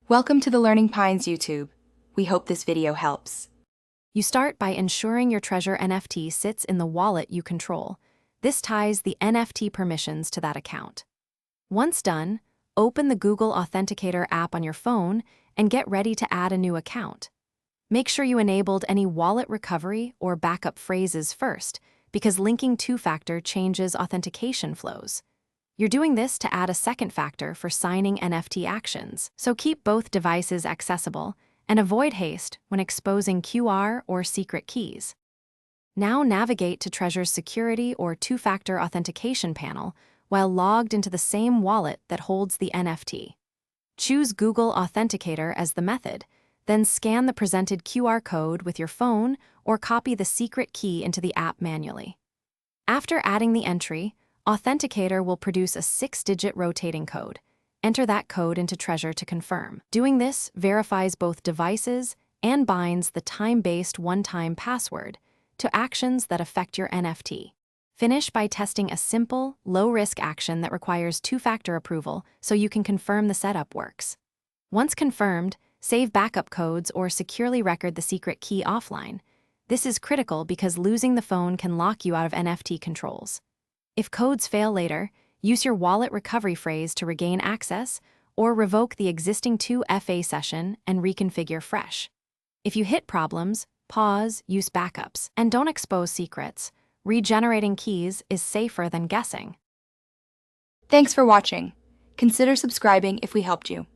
Welcome to the Learning Pines YouTube. We hope this video helps. You start by ensuring your Treasure NFT sits in the wallet you control. This ties the NFT permissions to that account. Once done, open the Google Authenticator app on your phone and get ready to add a new account. Make sure you enabled any wallet recovery or backup phrases first, because linking two-factor changes authentication flows. You're doing this to add a second factor for signing NFT actions, so keep both devices accessible and avoid haste when exposing QR or secret keys. Now navigate to Treasure's security or two-factor authentication panel while logged into the same wallet that holds the NFT. Choose Google Authenticator as the method, then scan the presented QR code with your phone or copy the secret key into the app manually. After adding the entry, Authenticator will produce a 6-digit rotating code. Enter that code into Treasure to confirm. Doing this verifies both devices and binds the time-based one-time password to actions that affect your NFT. Finish by testing a simple, low-risk action that requires two-factor approval so you can confirm the setup works. Once confirmed, save backup codes or securely record the secret key offline. This is critical because losing the phone can lock you out of NFT controls. If codes fail later, use your wallet recovery phrase to regain access or revoke the existing 2FA session and reconfigure fresh. If you hit problems, pause, use backups, and don't expose secrets. Regenerating keys is safer than guessing. Thanks for watching. Consider subscribing if we helped you.